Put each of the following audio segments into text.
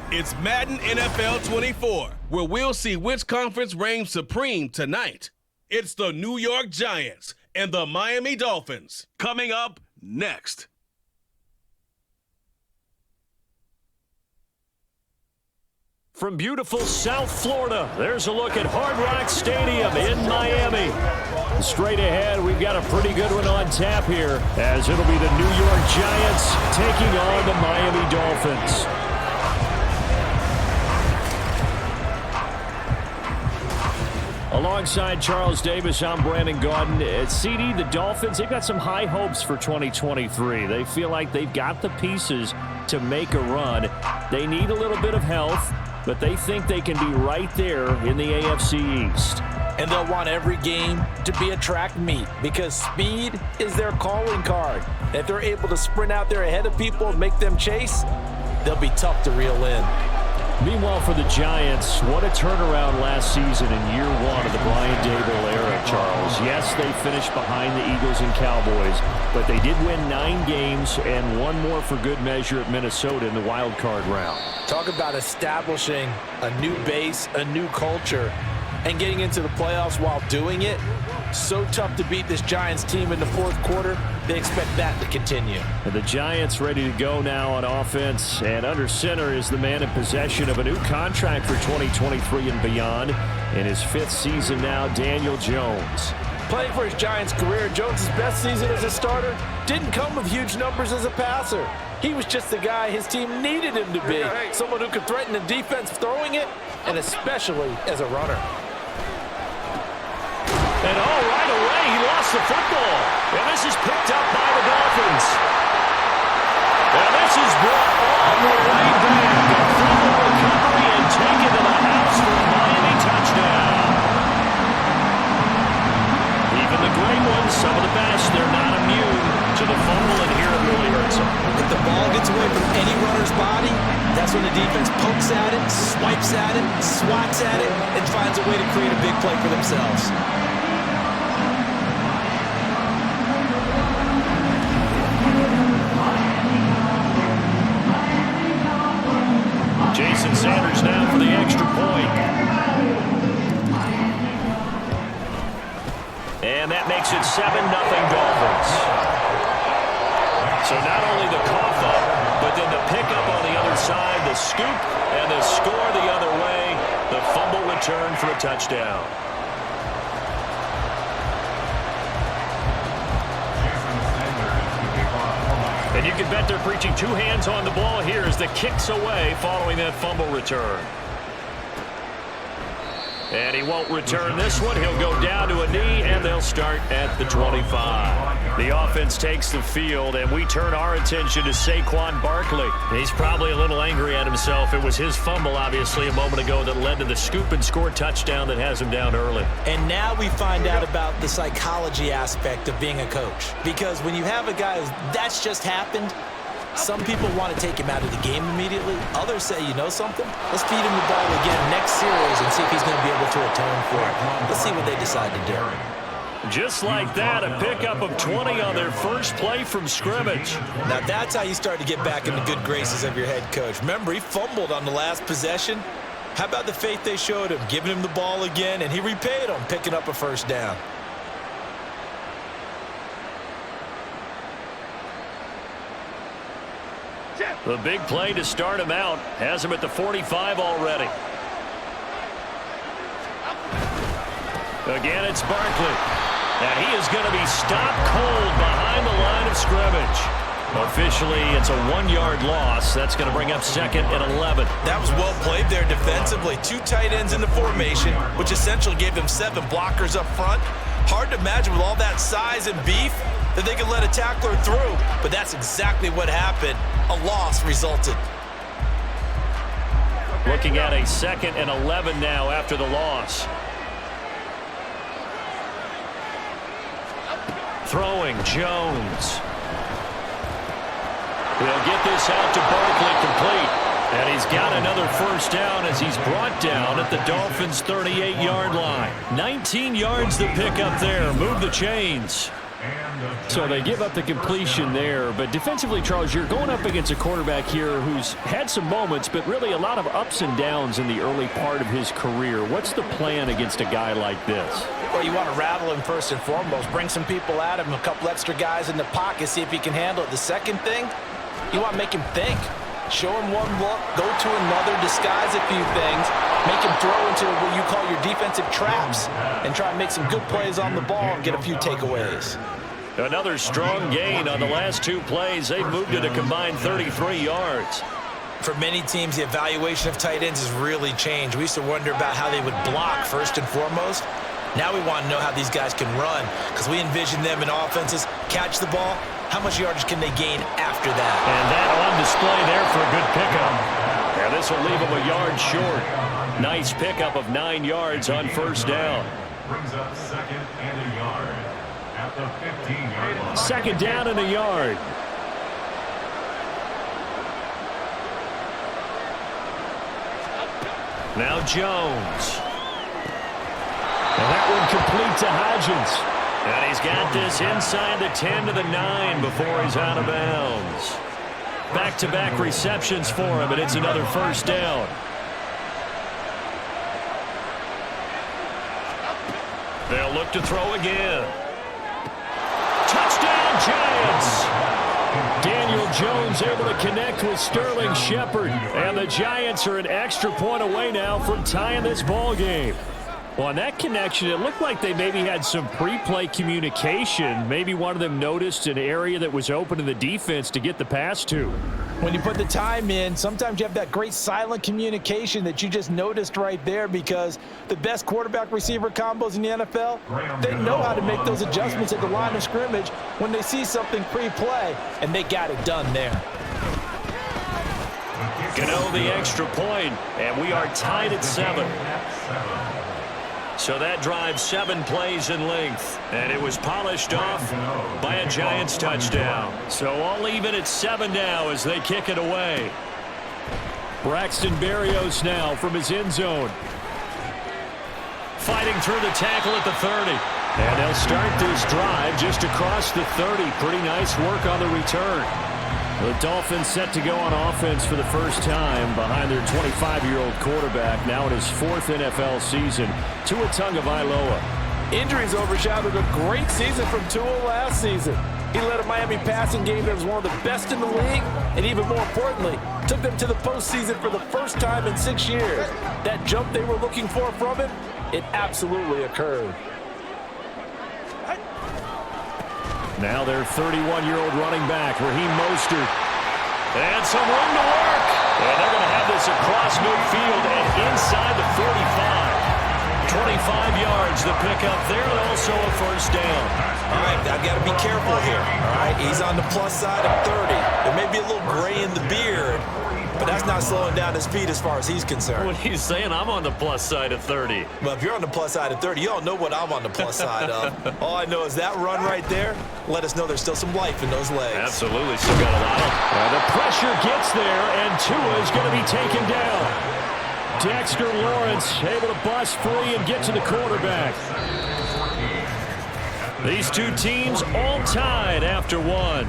It's Madden NFL 24, where we'll see which conference reigns supreme tonight. It's the New York Giants and the Miami Dolphins. Coming up next. From beautiful South Florida, there's a look at Hard Rock Stadium in Miami. Straight ahead, we've got a pretty good one on tap here, as it'll be the New York Giants taking on the Miami Dolphins. Alongside Charles Davis, I'm Brandon Gaudin. CD, the Dolphins, they've got some high hopes for 2023. They feel like they've got the pieces to make a run. They need a little bit of health, but they think they can be right there in the AFC East. And they'll want every game to be a track meet because speed is their calling card. If they're able to sprint out there ahead of people and make them chase, they'll be tough to reel in. Meanwhile, for the Giants, what a turnaround last season in year one of the Brian Daboll era, Charles. Yes, they finished behind the Eagles and Cowboys, but they did win 9 games and one more for good measure at Minnesota in the wild card round. Talk about establishing a new base, a new culture, and getting into the playoffs while doing it. So tough to beat this Giants team in the fourth quarter. They expect that to continue. And the Giants ready to go now on offense. And under center is the man in possession of a new contract for 2023 and beyond. In his 5th season now, Daniel Jones. Playing for his Giants career, Jones' best season as a starter didn't come with huge numbers as a passer. He was just the guy his team needed him to be. Someone who could threaten the defense throwing it, and especially as a runner. And right away, he lost the football. And this is picked up by the Dolphins. And this is brought all the way back. A fumble recovery and taken to the house for a Miami touchdown. Even the great ones, some of the best, they're not immune to the fumble, and here it really hurts them. If the ball gets away from any runner's body, that's when the defense pokes at it, swipes at it, swats at it, and finds a way to create a big play for themselves. Jason Sanders now for the extra point. And that makes it 7-0 Dolphins. So not only the cough up, but then the pickup on the other side, the scoop, and the score the other way. The fumble return for a touchdown. And you can bet they're preaching 2 hands on the ball here as the kick's away following that fumble return. And he won't return this one. He'll go down to a knee, and they'll start at the 25. The offense takes the field, and we turn our attention to Saquon Barkley. He's probably a little angry at himself. It was his fumble, obviously, a moment ago that led to the scoop and score touchdown that has him down early. And now we find out about the psychology aspect of being a coach. Because when you have a guy that's just happened, some people want to take him out of the game immediately. Others say, you know something? Let's feed him the ball again next series and see if he's going to be able to atone for it. Let's see what they decide to do. Just like that, a pickup of 20 on their first play from scrimmage. Now that's how you start to get back in the good graces of your head coach. Remember, he fumbled on the last possession. How about the faith they showed him, giving him the ball again, and he repaid them, picking up a first down. The big play to start him out has him at the 45 already. Again, it's Barkley. And he is going to be stopped cold behind the line of scrimmage. Officially, it's a 1-yard loss. That's going to bring up 2nd and 11. That was well played there defensively. 2 tight ends in the formation, which essentially gave them 7 blockers up front. Hard to imagine with all that size and beef that they could let a tackler through, but that's exactly what happened. A loss resulted. Looking at a 2nd and 11 now after the loss. Throwing, Jones. He'll get this out to Barkley complete. And he's got another first down as he's brought down at the Dolphins' 38-yard line. 19 yards to pick up there. Move the chains. So they give up the completion there. But defensively, Charles, you're going up against a quarterback here who's had some moments, but really a lot of ups and downs in the early part of his career. What's the plan against a guy like this? Well, you want to rattle him first and foremost. Bring some people at him, a couple extra guys in the pocket, see if he can handle it. The second thing, you want to make him think. Show him one look, go to another, disguise a few things, make him throw into what you call your defensive traps, and try and make some good plays on the ball and get a few takeaways. Another strong gain on the last two plays. They've moved it a combined 33 yards. For many teams, the evaluation of tight ends has really changed. We used to wonder about how they would block first and foremost. Now we want to know how these guys can run, because we envision them in offenses catch the ball. How much yardage can they gain after that? And that on display there for a good pickup. And this will leave them a yard short. Nice pickup of 9 yards on first down. Brings up second and a yard at the 15-yard line. Second down and a yard. Now Jones. And that one complete to Hodgins. And he's got this inside the 10 to the 9 before he's out of bounds. Back-to-back receptions for him, and it's another first down. They'll look to throw again. Touchdown, Giants! Daniel Jones able to connect with Sterling Shepard. And the Giants are an extra point away now from tying this ball game. Well, on that connection, it looked like they maybe had some pre-play communication. Maybe one of them noticed an area that was open to the defense to get the pass to. When you put the time in, sometimes you have that great silent communication that you just noticed right there, because the best quarterback-receiver combos in the NFL, they know how to make those adjustments at the line of scrimmage when they see something pre-play, and they got it done there. Gano the extra point, and we are tied at 7. So that drives 7 plays in length, and it was polished off by a Giants touchdown. So all even at 7 now as they kick it away. Braxton Berrios now from his end zone. Fighting through the tackle at the 30. And they'll start this drive just across the 30. Pretty nice work on the return. The Dolphins set to go on offense for the first time behind their 25-year-old quarterback, now in his 4th NFL season, Tua Tagovailoa. Injuries overshadowed a great season from Tua last season. He led a Miami passing game that was one of the best in the league, and even more importantly, took them to the postseason for the first time in 6 years. That jump they were looking for from him, it absolutely occurred. Now their 31-year-old running back, Raheem Mostert. And some room to work. And they're going to have this across midfield and inside the 45. 25 yards the pickup there, and also a first down. All right, I've got to be careful here. All right, he's on the plus side of 30. There may be a little gray in the beard, but that's not slowing down his feet as far as he's concerned. What he's saying, I'm on the plus side of 30. Well, if you're on the plus side of 30, you don't know what I'm on the plus side of. All I know is that run right there, let us know there's still some life in those legs. Absolutely, still got a lot of. The pressure gets there, and Tua is going to be taken down. Dexter Lawrence able to bust free and get to the quarterback. These two teams all tied after 1.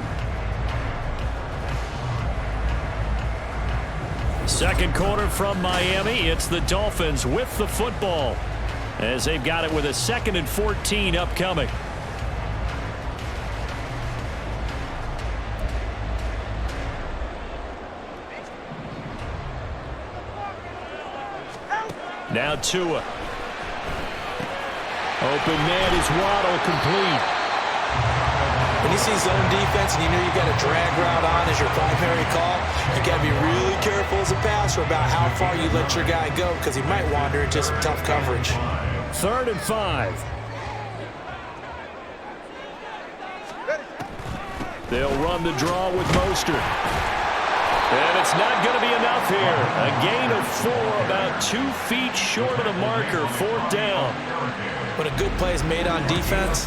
Second quarter from Miami. It's the Dolphins with the football as they've got it with a 2nd and 14 upcoming. Now Tua. Open man is Waddle, complete. When you see zone defense and you know you got a drag route on as your primary call, you got to be really careful as a passer about how far you let your guy go, because he might wander into some tough coverage. 3rd and 5. They'll run the draw with Mostert. And it's not going to be enough here. A gain of 4, about 2 feet short of the marker, 4th down. When a good play is made on defense,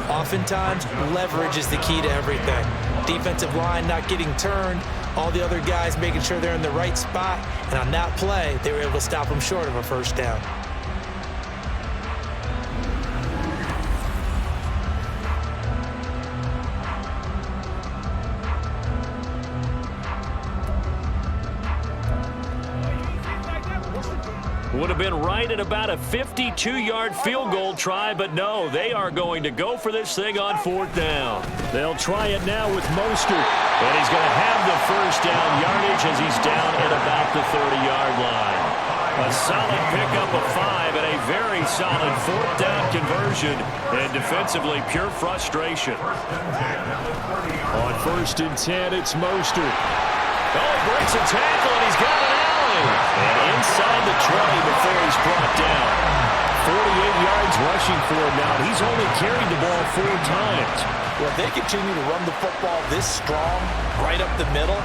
oftentimes leverage is the key to everything. Defensive line not getting turned, all the other guys making sure they're in the right spot, and on that play, they were able to stop them short of a first down. Would have been right at about a 52-yard field goal try, but no, they are going to go for this thing on 4th down. They'll try it now with Mostert, and he's going to have the first down yardage as he's down at about the 30-yard line. A solid pickup of 5 and a very solid 4th down conversion, and defensively pure frustration. On 1st and 10, it's Mostert. Oh, he breaks a tackle, and he's got an alley. And inside the 20 before he's brought down. 48 yards rushing for him now. He's only carried the ball 4 times. Well, if they continue to run the football this strong, right up the middle,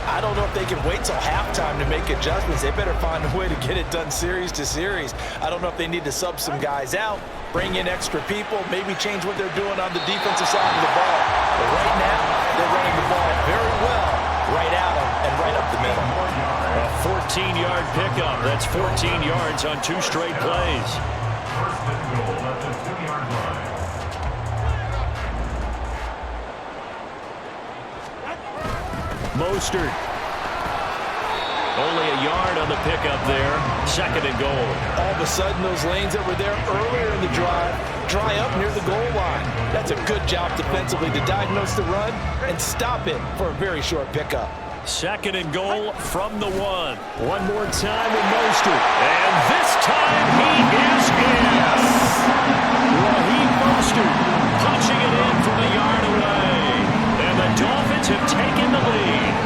I don't know if they can wait till halftime to make adjustments. They better find a way to get it done series to series. I don't know if they need to sub some guys out, bring in extra people, maybe change what they're doing on the defensive side of the ball. But right now, they're running the ball very well, right at them and right up the middle. A 14-yard pickup. That's 14 yards on 2 straight plays. First and goal at the 2-yard line. Mostert. Only a yard on the pickup there. 2nd and goal. All of a sudden, those lanes that were there earlier in the drive dry up near the goal line. That's a good job defensively to diagnose the run and stop it for a very short pickup. 2nd and goal from the 1. One more time with Mostert. And this time he is in. Raheem Mostert punching it in from a yard away. And the Dolphins have taken the lead.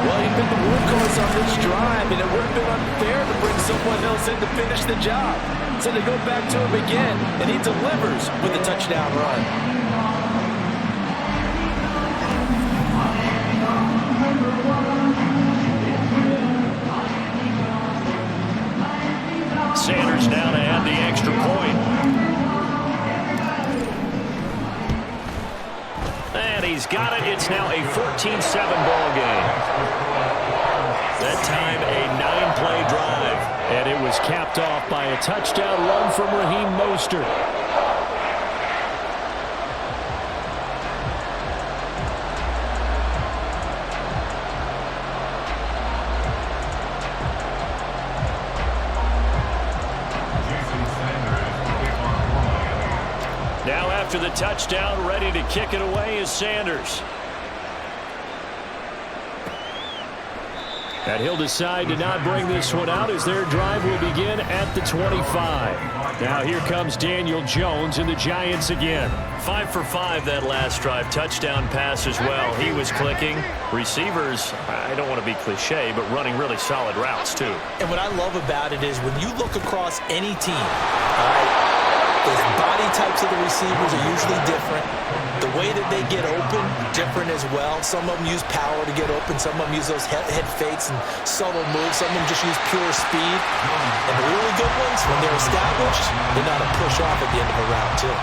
Well, he's been the workhorse on this drive, and it would have been unfair to bring someone else in to finish the job. So they go back to him again, and he delivers with a touchdown run. Sanders now to add the extra point. And he's got it. It's now a 14-7 ball game. That time a 9-play drive. And it was capped off by a touchdown run from Raheem Mostert. Now after the touchdown, ready to kick it away is Sanders. And he'll decide to not bring this one out as their drive will begin at the 25. Now here comes Daniel Jones and the Giants again. 5 for 5 that last drive. Touchdown pass as well. He was clicking. Receivers, I don't want to be cliche, but running really solid routes too. And what I love about it is when you look across any team, all right, the body types of the receivers are usually different. The way that they get open, different as well. Some of them use power to get open. Some of them use those head fakes and subtle moves. Some of them just use pure speed. And the really good ones, when they're established, they know how to push off at the end of a route, too.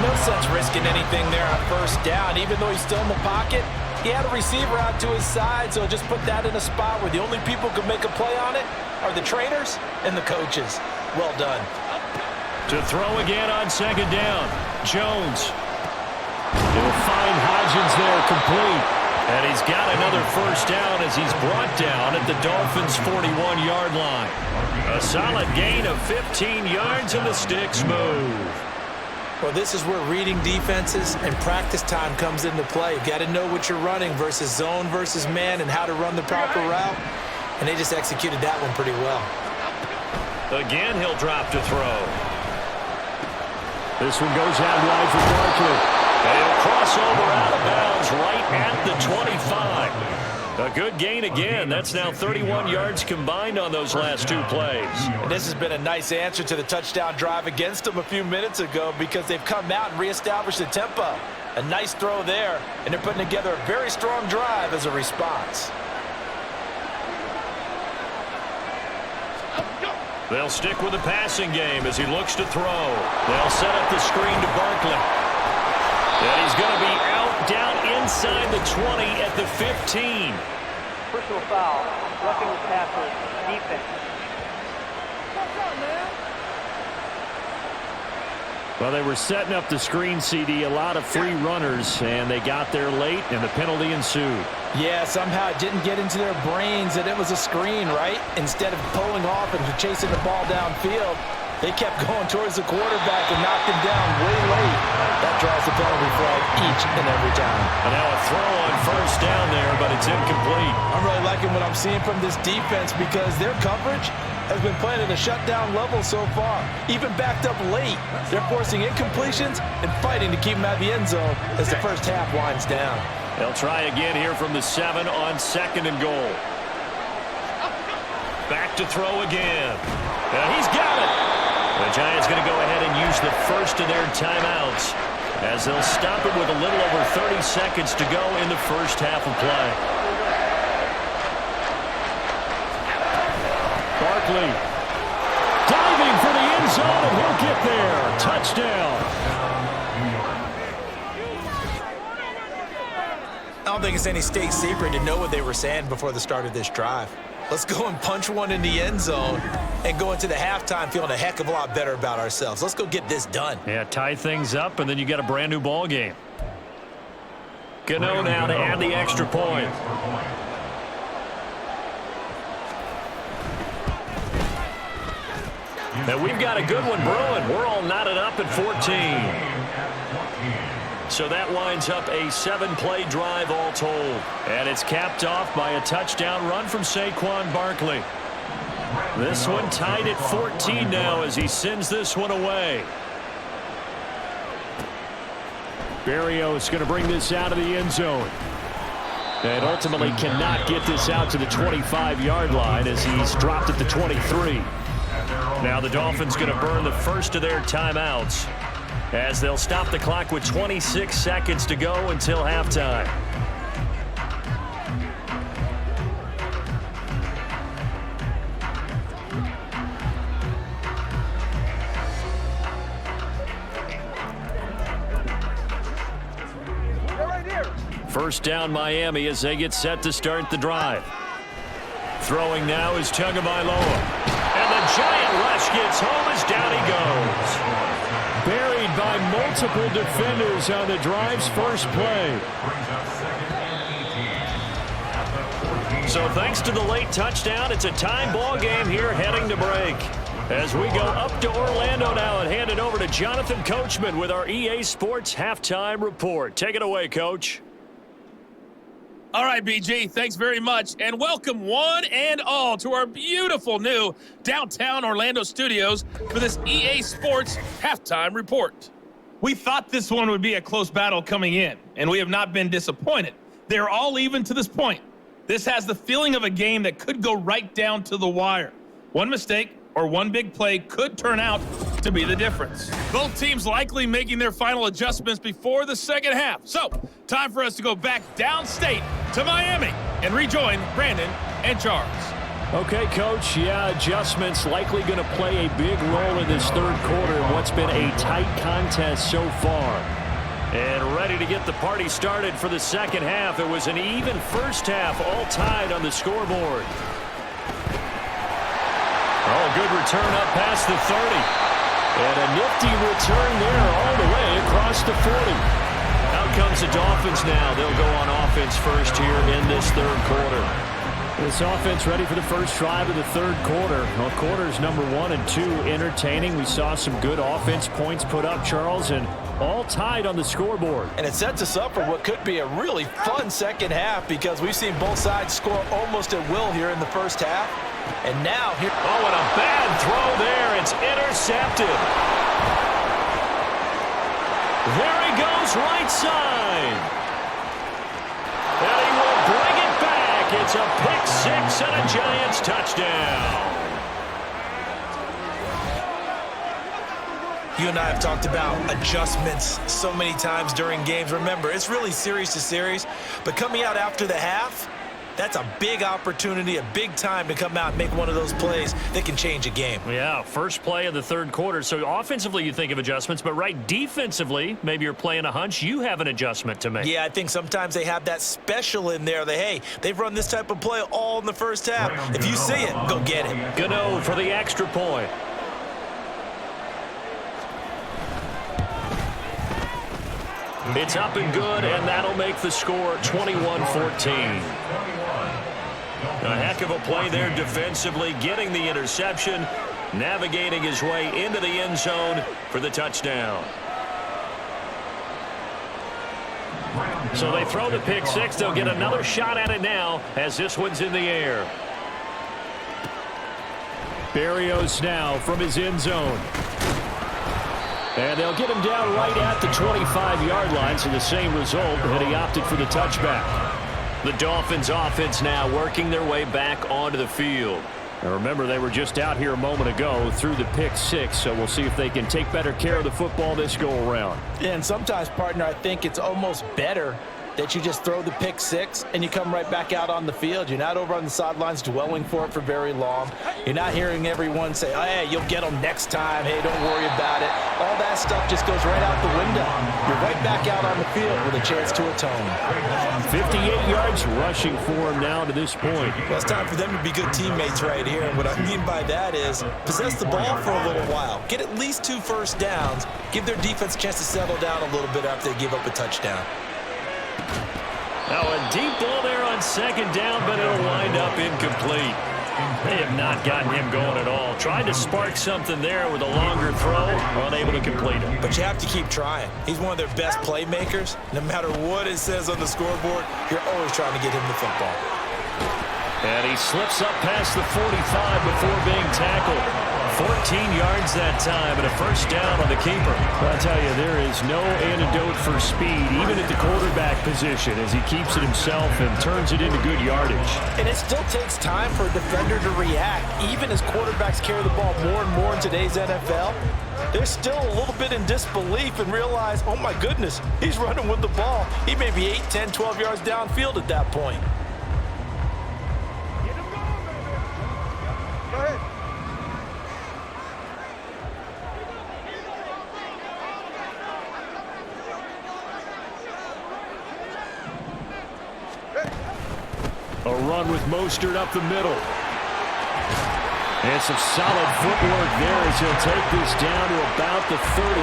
No sense risking anything there on 1st down. Even though he's still in the pocket, he had a receiver out to his side, so just put that in a spot where the only people who can make a play on it are the trainers and the coaches. Well done. To throw again on 2nd down. Jones. He'll find Hodgins there complete. And he's got another 1st down as he's brought down at the Dolphins' 41-yard line. A solid gain of 15 yards and the sticks move. Well, this is where reading defenses and practice time comes into play. You got to know what you're running versus zone versus man and how to run the proper route. And they just executed that one pretty well. Again, he'll drop to throw. This one goes out wide for Barkley. And he'll cross over out of bounds right at the 25. A good gain again. That's now 31 yards combined on those last 2 plays. And this has been a nice answer to the touchdown drive against them a few minutes ago because they've come out and reestablished the tempo. A nice throw there, and they're putting together a very strong drive as a response. They'll stick with the passing game as he looks to throw. They'll set up the screen to Barkley. And he's going to be out down inside the 20 at the 15. Personal foul, roughing the passer, defense. What's up, man? Well, they were setting up the screen, CD, a lot of free runners, and they got there late, and the penalty ensued. Yeah, somehow it didn't get into their brains that it was a screen, right? Instead of pulling off and chasing the ball downfield, they kept going towards the quarterback and knocked him down way late. That draws the penalty flag each and every time. And now a throw on first down there, but it's incomplete. I'm really liking what I'm seeing from this defense because their coverage has been playing at a shutdown level so far. Even backed up late, they're forcing incompletions and fighting to keep them out of the end zone as the first half winds down. They'll try again here from the 7 on 2nd and goal. Back to throw again. And he's got it. The Giants going to go ahead and use the first of their timeouts as they'll stop it with a little over 30 seconds to go in the first half of play. Barkley diving for the end zone, and he'll get there. Touchdown. I don't think it's any state secret to know what they were saying before the start of this drive. Let's go and punch one in the end zone and go into the halftime feeling a heck of a lot better about ourselves. Let's go get this done. Yeah, tie things up, and then you got a brand new ball game. Gano now to add the extra point. And we've got a good one brewing. We're all knotted up at 14. So that winds up a 7-play drive all told. And it's capped off by a touchdown run from Saquon Barkley. This one tied at 14 now as he sends this one away. Berrios going to bring this out of the end zone. And ultimately cannot get this out to the 25-yard line as he's dropped at the 23. Now the Dolphins going to burn the first of their timeouts as they'll stop the clock with 26 seconds to go until halftime. First down Miami as they get set to start the drive. Throwing now is Tagovailoa. And the giant rush gets home as down he goes. Buried by multiple defenders on the drive's first play. So thanks to the late touchdown, it's a time ball game here heading to break. As we go up to Orlando now and hand it over to Jonathan Coachman with our EA Sports Halftime Report. Take it away, Coach. All right, BG, thanks very much, and welcome one and all to our beautiful new downtown Orlando studios for this EA Sports Halftime Report. We thought this one would be a close battle coming in, and we have not been disappointed. They're all even to this point. This has the feeling of a game that could go right down to the wire. One mistake or one big play could turn out to be the difference. Both teams likely making their final adjustments before the second half. So, time for us to go back downstate to Miami and rejoin Brandon and Charles. Okay, Coach. Yeah, adjustments likely going to play a big role in this third quarter in what's been a tight contest so far. And ready to get the party started for the second half. It was an even first half, all tied on the scoreboard. Oh, good return up past the 30. And a nifty return there all the way across the 40. Out comes the Dolphins now. They'll go on offense first here in this third quarter. This offense ready for the first drive of the third quarter. Well, quarters number 1 and 2 entertaining. We saw some good offense points put up, Charles, and all tied on the scoreboard. And it sets us up for what could be a really fun second half because we've seen both sides score almost at will here in the first half. And now here. Oh, and a bad throw there. It's intercepted. There he goes, right side. And he will bring it back. It's a pick six and a Giants touchdown. You and I have talked about adjustments so many times during games. Remember, it's really series to series. But coming out after the half, that's a big opportunity, a big time to come out and make one of those plays that can change a game. Yeah, first play of the third quarter. So offensively, you think of adjustments, but right defensively, maybe you're playing a hunch. You have an adjustment to make. Yeah, I think sometimes they have that special in there that, hey, they've run this type of play all in the first half. If you see it, go get it. Gano for the extra point. It's up and good, and that'll make the score 21-14. A heck of a play there defensively, getting the interception, navigating his way into the end zone for the touchdown. So they throw the pick six. They'll get another shot at it now as this one's in the air. Berrios now from his end zone. And they'll get him down right at the 25-yard line, so the same result, and he opted for the touchback. The Dolphins offense now working their way back onto the field. Now remember, they were just out here a moment ago through the pick six, so we'll see if they can take better care of the football this go-around. Yeah, and sometimes, partner, I think it's almost better that you just throw the pick six and you come right back out on the field. You're not over on the sidelines dwelling for it for very long. You're not hearing everyone say, oh, hey, you'll get them next time. Hey, don't worry about it. All that stuff just goes right out the window. You're right back out on the field with a chance to atone. 58 yards rushing for him now to this point. Well, it's time for them to be good teammates right here. And what I mean by that is possess the ball for a little while. Get at least 2 first downs. Give their defense a chance to settle down a little bit after they give up a touchdown. Now a deep ball there on second down, but it'll wind up incomplete. They have not gotten him going at all. Tried to spark something there with a longer throw, unable to complete it. But you have to keep trying. He's one of their best playmakers. No matter what it says on the scoreboard, you're always trying to get him the football. And he slips up past the 45 before being tackled. 14 yards that time and a first down on the keeper. But I tell you, there is no antidote for speed, even at the quarterback position, as he keeps it himself and turns it into good yardage. And it still takes time for a defender to react, even as quarterbacks carry the ball more and more in today's NFL. They're still a little bit in disbelief and realize, oh my goodness, he's running with the ball. He may be 8, 10, 12 yards downfield at that point. Go ahead. A run with Mostert up the middle. And some solid footwork there as he'll take this down to about the 38.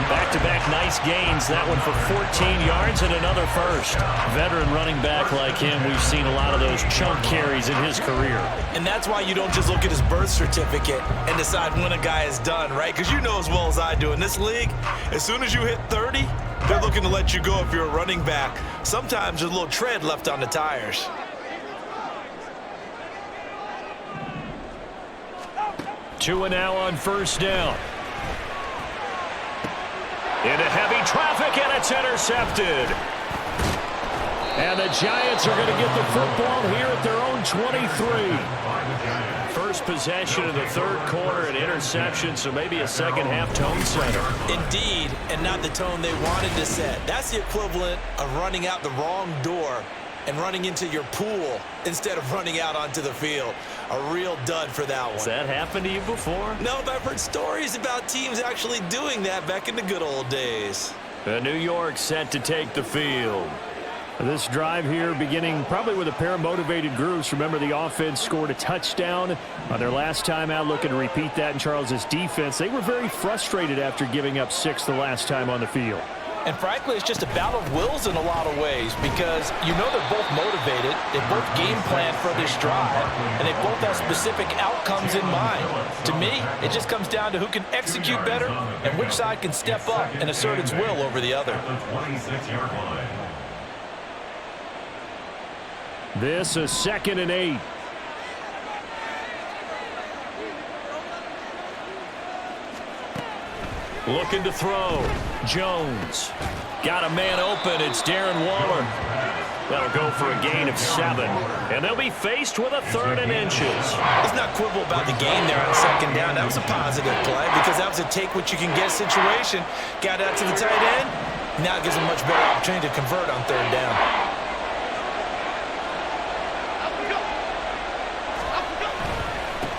Back-to-back nice gains. That one for 14 yards and another first. Veteran running back like him, we've seen a lot of those chunk carries in his career. And that's why you don't just look at his birth certificate and decide when a guy is done, right? Because you know as well as I do, in this league, as soon as you hit 30, they're looking to let you go if you're a running back. Sometimes there's a little tread left on the tires. Two and now on first down. Into heavy traffic, and it's intercepted. And the Giants are going to get the football here at their own 23. First possession of the third quarter, an interception, so maybe a second-half tone setter. Indeed, and not the tone they wanted to set. That's the equivalent of running out the wrong door and running into your pool instead of running out onto the field. A real dud for that one. Has that happened to you before? No, but I've heard stories about teams actually doing that back in the good old days. New York set to take the field. This drive here beginning probably with a pair of motivated groups. Remember, the offense scored a touchdown on their last time out, looking to repeat that in Charles's defense. They were very frustrated after giving up 6 the last time on the field. And frankly, it's just a battle of wills in a lot of ways because you know they're both motivated, they both game plan for this drive, and they both have specific outcomes in mind. To me, it just comes down to who can execute better and which side can step up and assert its will over the other. This is 2nd and 8. Looking to throw. Jones. Got a man open. It's Darren Waller. That'll go for a gain of 7. And they'll be faced with a 3rd and inches. Let's not quibble about the gain there on second down. That was a positive play because that was a take-what-you-can-get situation. Got out to the tight end. Now it gives them much better opportunity to convert on 3rd down.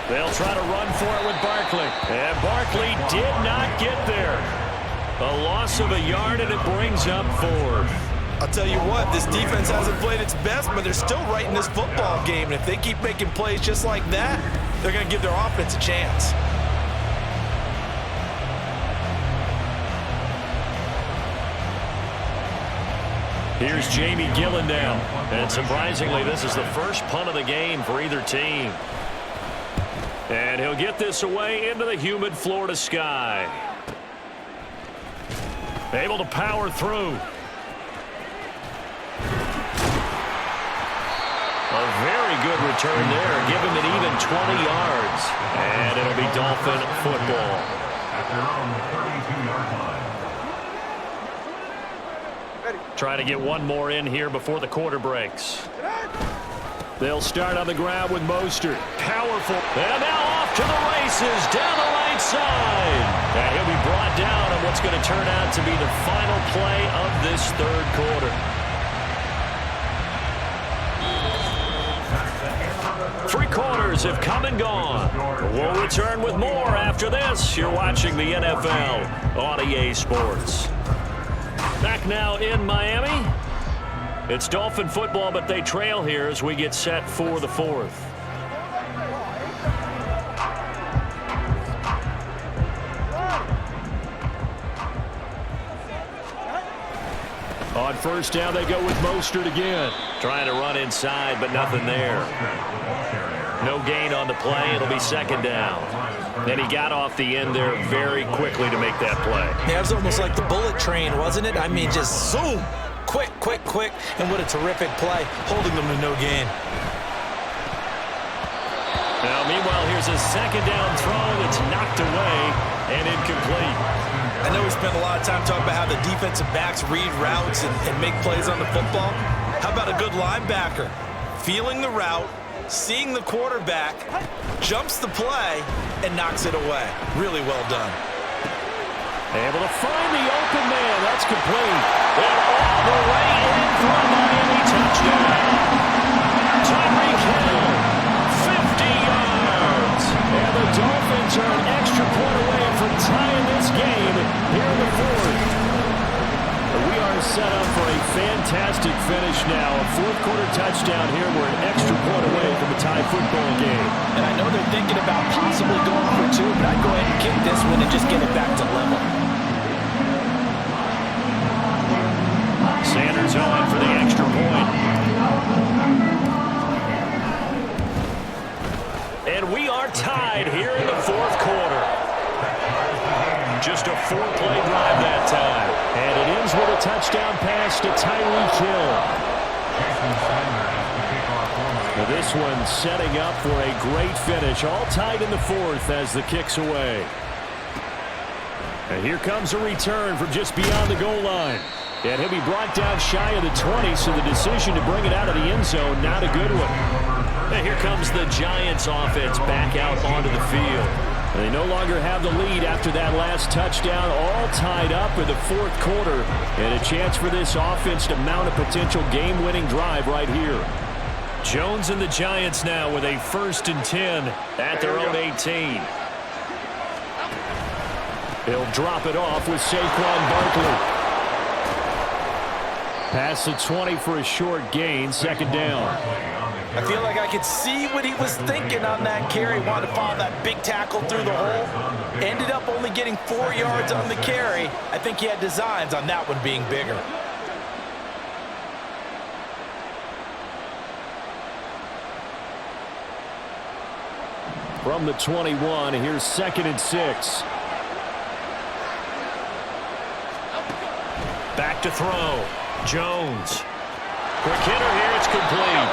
They'll try to run for it with Barkley. And Barkley did not get there. A loss of a yard, and it brings up 4th. I'll tell you what, this defense hasn't played its best, but they're still right in this football game. And if they keep making plays just like that, they're going to give their offense a chance. Here's Jamie Gillen now. And surprisingly, this is the first punt of the game for either team. And he'll get this away into the humid Florida sky. Able to power through. A very good return there. Give him an even 20 yards. And it'll be Dolphin football. At their own 32-yard line. Trying to get one more in here before the quarter breaks. They'll start on the ground with Mostert. Powerful. And now off to the races down the right side. And he'll be brought down on what's going to turn out to be the final play of this third quarter. Three quarters have come and gone. We'll return with more after this. You're watching the NFL on EA Sports. Back now in Miami. It's Dolphin football, but they trail here as we get set for the fourth. On first down, they go with Mostert again. Trying to run inside, but nothing there. No gain on the play. It'll be second down. And he got off the end there very quickly to make that play. Yeah, it was almost like the bullet train, wasn't it? I mean, just zoom. Quick, quick, quick. And what a terrific play, holding them to no gain. Now, meanwhile, here's a second down throw that's knocked away and incomplete. I know we spent a lot of time talking about how the defensive backs read routes and make plays on the football. How about a good linebacker? Feeling the route, seeing the quarterback, jumps the play, and knocks it away. Really well done. Able to find the open man. That's complete. And all the way in for a Miami touchdown. Tyreek Hill, 50 yards. And the Dolphins are an extra point away from tying this game here in the fourth. We are set up for a fantastic finish now. A fourth quarter touchdown here. We're an extra point away from a tie football game. And I know they're thinking about possibly going for two, but I'd go ahead and kick this one and just get it back to level. Sanders on for the extra point. And we are tied here in the fourth quarter. Just a four-play drive that time. And it ends with a touchdown pass to Tyreek Hill. Now this one setting up for a great finish. All tied in the fourth as the kick's away. And here comes a return from just beyond the goal line. And he'll be brought down shy of the 20, so the decision to bring it out of the end zone, not a good one. And here comes the Giants offense back out onto the field. And they no longer have the lead after that last touchdown, all tied up in the fourth quarter. And a chance for this offense to mount a potential game-winning drive right here. Jones and the Giants now with a 1st and 10 at their own 18. He'll drop it off with Saquon Barkley. Pass the 20 for a short gain, second down. I feel like I could see what he was thinking on that carry. Wanted to follow that big tackle through the hole. Ended up only getting 4 yards on the carry. I think he had designs on that one being bigger. From the 21, here's 2nd and 6. Back to throw. Jones. Quick hitter here. It's complete.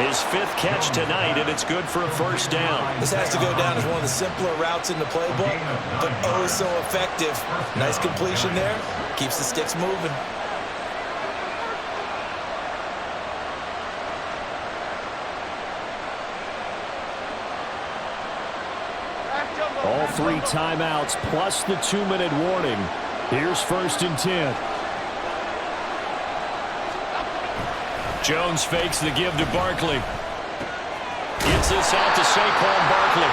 His 5th catch tonight, and it's good for a 1st down. This has to go down as one of the simpler routes in the playbook, but oh so effective. Nice completion there. Keeps the sticks moving. All 3 timeouts plus the 2-minute warning. Here's 1st and 10. Jones fakes the give to Barkley. Gets this out to Saquon Barkley.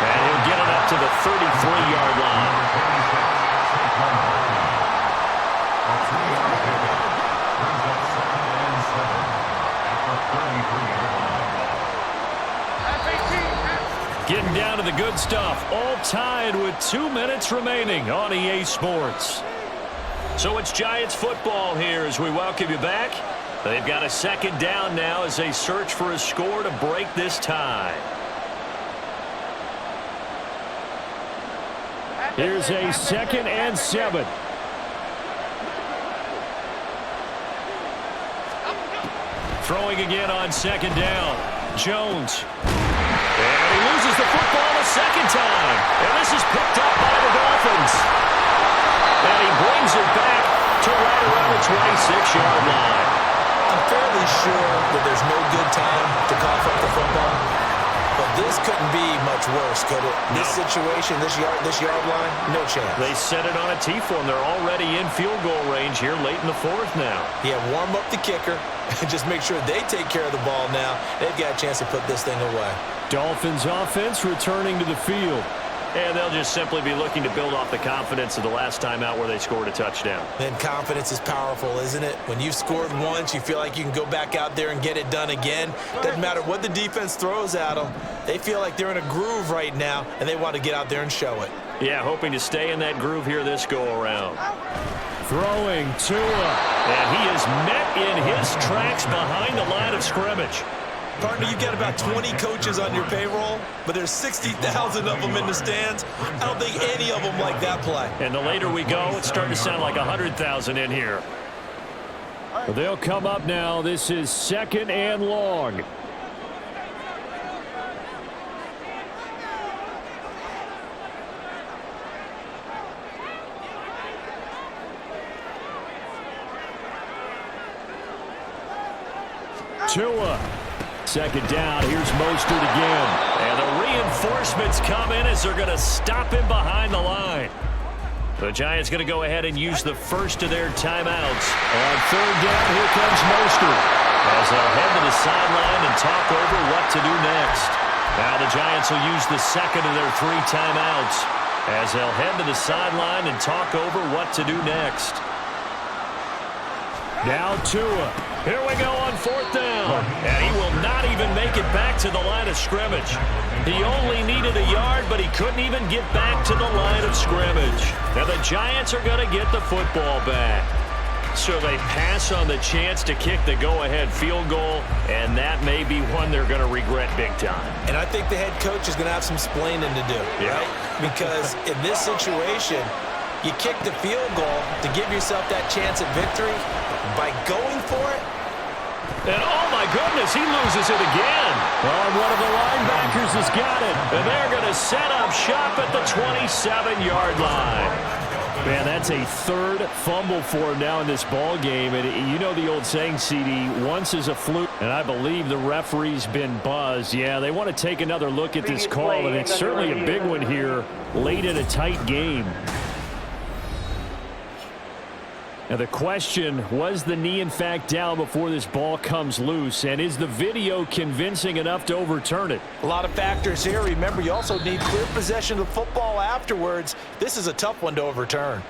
And he'll get it up to the 33-yard line. Getting down to the good stuff. All tied with 2 minutes remaining on EA Sports. So it's Giants football here as we welcome you back. They've got a second down now as they search for a score to break this tie. Here's a 2nd and 7. Throwing again on 2nd down. Jones. And he loses the football a second time. And this is picked up by the Dolphins. And he brings it back to right around the 26-yard line. I'm fairly sure that there's no good time to cough up the football. But this couldn't be much worse, could it? No. This situation, this yard line, no chance. They set it on a T-form. They're already in field goal range here late in the 4th now. Yeah, warm up the kicker and just make sure they take care of the ball now. They've got a chance to put this thing away. Dolphins offense returning to the field. And they'll just simply be looking to build off the confidence of the last time out where they scored a touchdown. And confidence is powerful, isn't it? When you've scored once, you feel like you can go back out there and get it done again. Doesn't matter what the defense throws at them. They feel like they're in a groove right now, and they want to get out there and show it. Yeah, hoping to stay in that groove here this go-around. Throwing Tua. And he is met in his tracks behind the line of scrimmage. Partner, you've got about 20 coaches on your payroll, but there's 60,000 of them in the stands. I don't think any of them like that play. And the later we go, it's starting to sound like 100,000 in here. They'll come up now. This is 2nd and long. Tua. 2nd down. Here's Mostert again. And the reinforcements come in as they're going to stop him behind the line. The Giants going to go ahead and use the first of their timeouts. On 3rd down, here comes Mostert. As they'll head to the sideline and talk over what to do next. Now the Giants will use the second of their 3 timeouts. As they'll head to the sideline and talk over what to do next. Now Tua. Here we go on 4th down. And he will not even make it back to the line of scrimmage. He only needed a yard, but he couldn't even get back to the line of scrimmage. Now the Giants are going to get the football back. So they pass on the chance to kick the go-ahead field goal, and that may be one they're going to regret big time. And I think the head coach is going to have some splaining to do, right? Because in this situation, you kick the field goal to give yourself that chance at victory by going for it. And oh my goodness, he loses it again. Oh, one of the linebackers has got it. And they're going to set up shop at the 27-yard line. Man, that's a 3rd fumble for him now in this ball game. And you know the old saying, CD, once is a fluke. And I believe the referee's been buzzed. Yeah, they want to take another look at this call, and it's certainly a big one here late in a tight game. Now the question, was the knee in fact down before this ball comes loose? And is the video convincing enough to overturn it? A lot of factors here. Remember, you also need clear possession of the football afterwards. This is a tough one to overturn.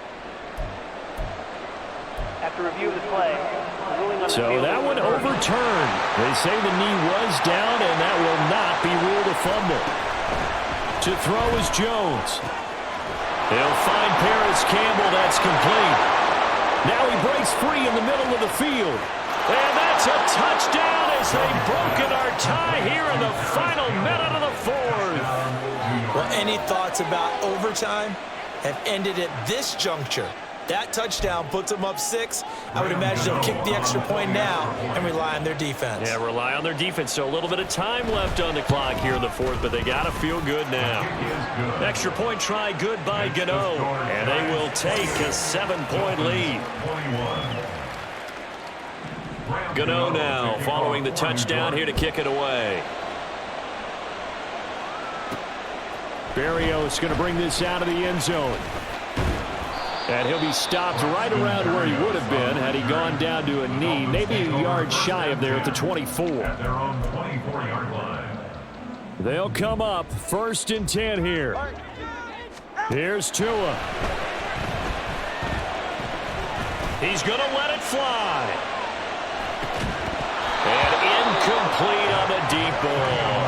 After review of the play, the ruling on the So field that is one reversed. overturned. They say the knee was down, and that will not be ruled a fumble. To throw is Jones. They'll find Paris Campbell. That's complete. Now he breaks free in the middle of the field. And that's a touchdown as they've broken our tie here in the final minute of the 4th. Well, any thoughts about overtime have ended at this juncture? That touchdown puts them up 6. I would imagine they'll kick the extra point now and rely on their defense. Yeah, rely on their defense. So a little bit of time left on the clock here in the 4th, but they got to feel good now. Extra point try good by Gano, and they will take a 7-point lead. Gano now following the touchdown here to kick it away. Barrios going to bring this out of the end zone. And he'll be stopped right around where he would have been had he gone down to a knee, maybe a yard shy of there at the 24. At their own 24-yard line. They'll come up 1st and 10 here. Here's Tua. He's going to let it fly. And incomplete on the deep ball.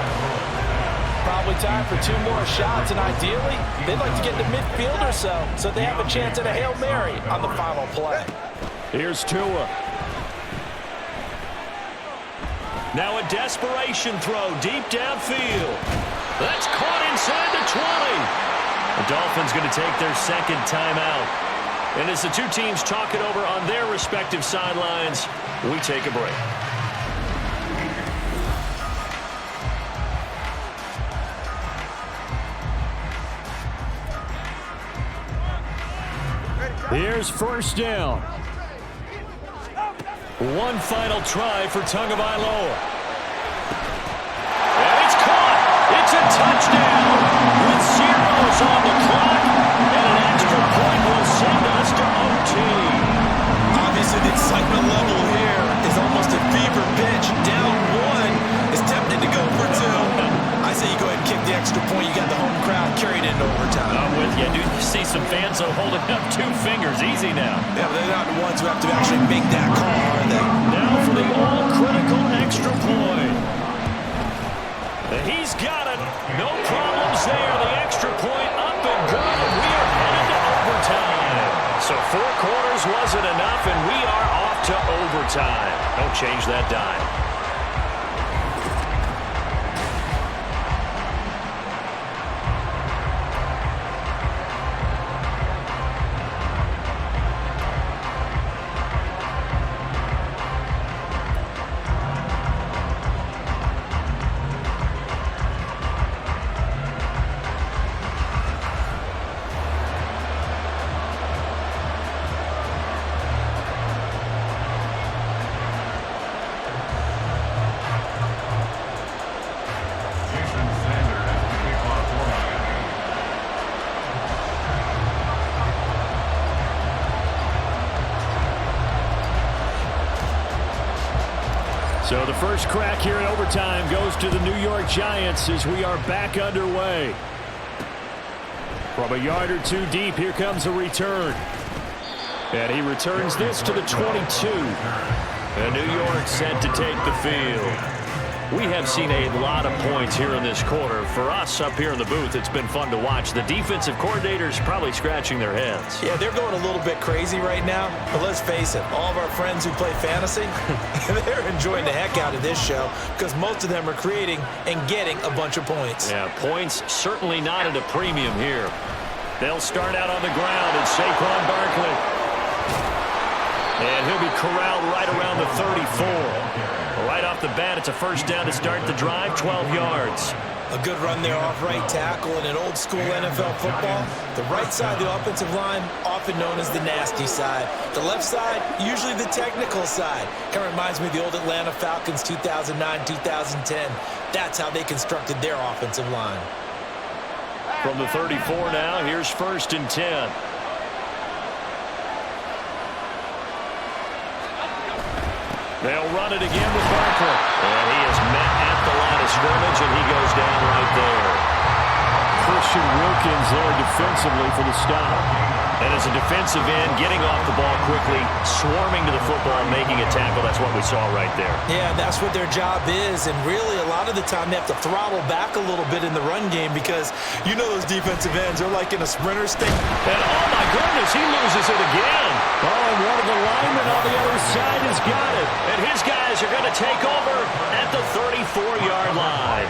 probably time for 2 more shots, and ideally, they'd like to get to midfield or so they have a chance at a Hail Mary on the final play. Here's Tua. Now a desperation throw deep downfield. That's caught inside the 20. The Dolphins going to take their second timeout. And as the two teams talk it over on their respective sidelines, we take a break. Here's first down. One final try for Tagovailoa. And it's caught. It's a touchdown with zeros on the clock. And an extra point will send us to OT. Obviously, the excitement level here is almost a fever pitch. Down 1 is tempted to go for 2. I say you go ahead and kick the extra point. You got the home crowd carried into overtime. I'm with you. Do you see some fans holding up 2 fingers? Easy now. Yeah, but they're not the ones who have to actually make that call, are they? Now for the all-critical extra point. And he's got it. No problems there. The extra point up and good. We are headed to overtime. So 4 quarters wasn't enough, and we are off to overtime. Don't change that dime. So the first crack here in overtime goes to the New York Giants as we are back underway. From a yard or 2 deep, here comes a return. And he returns this to the 22. And New York set to take the field. We have seen a lot of points here in this quarter. For us up here in the booth, it's been fun to watch. The defensive coordinators probably scratching their heads. Yeah, they're going a little bit crazy right now. But let's face it, all of our friends who play fantasy, they're enjoying the heck out of this show because most of them are creating and getting a bunch of points. Yeah, points certainly not at a premium here. They'll start out on the ground, and Saquon Barkley. And he'll be corralled right around the 34. Right off the bat, it's a first down to start the drive, 12 yards. A good run there off right tackle in an old school NFL football. The right side of the offensive line, often known as the nasty side. The left side, usually the technical side. Kind of reminds me of the old Atlanta Falcons 2009-2010. That's how they constructed their offensive line. From the 34 now, here's first and 10. They'll run it again with Barkley. And he is met at the line of scrimmage, and he goes down right there. Christian Wilkins there defensively for the stop. And as a defensive end, getting off the ball quickly, swarming to the football, making a tackle, that's what we saw right there. Yeah, that's what their job is, and really a lot of the time they have to throttle back a little bit in the run game because you know those defensive ends are like in a sprinter state. And oh my goodness, he loses it again. Oh, and one of the linemen on the other side has got it. And his guys are going to take over at the 34-yard line.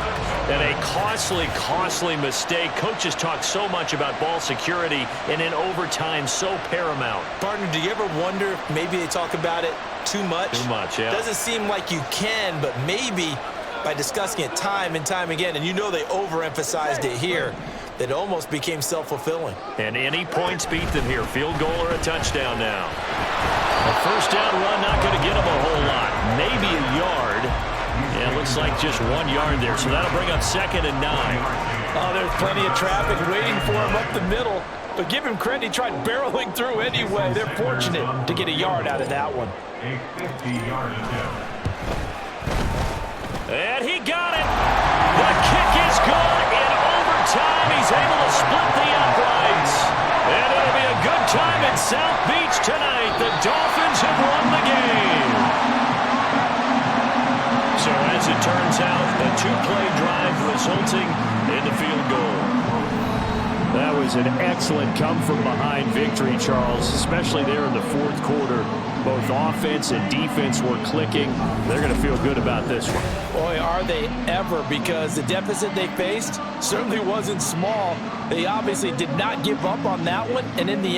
And a costly mistake. Coaches talk so much about ball security, and in overtime, so paramount. Partner, do you ever wonder if maybe they talk about it too much? Too much, yeah. Doesn't seem like you can, but maybe by discussing it time and time again, and you know they overemphasized it here, that it almost became self-fulfilling. And any points beat them here. Field goal or a touchdown now. A first down run, not going to get them a whole lot. Maybe a yard. Yeah, looks like just 1 yard there, so that'll bring up 2nd and 9. Oh, there's plenty of traffic waiting for him up the middle. But give him credit, he tried barreling through anyway. They're fortunate to get a yard out of that one. A 50-yard attempt. And he got it. The kick is good. In overtime, he's able to split the uprights. And it'll be a good time in South Beach tonight. The Dolphins have won the game. So as it turns out, the two-play drive resulting in the field goal. That was an excellent come-from-behind victory, Charles, especially there in the fourth quarter. Both offense and defense were clicking. They're going to feel good about this one. Boy, are they ever, because the deficit they faced certainly wasn't small. They obviously did not give up on that one, and in the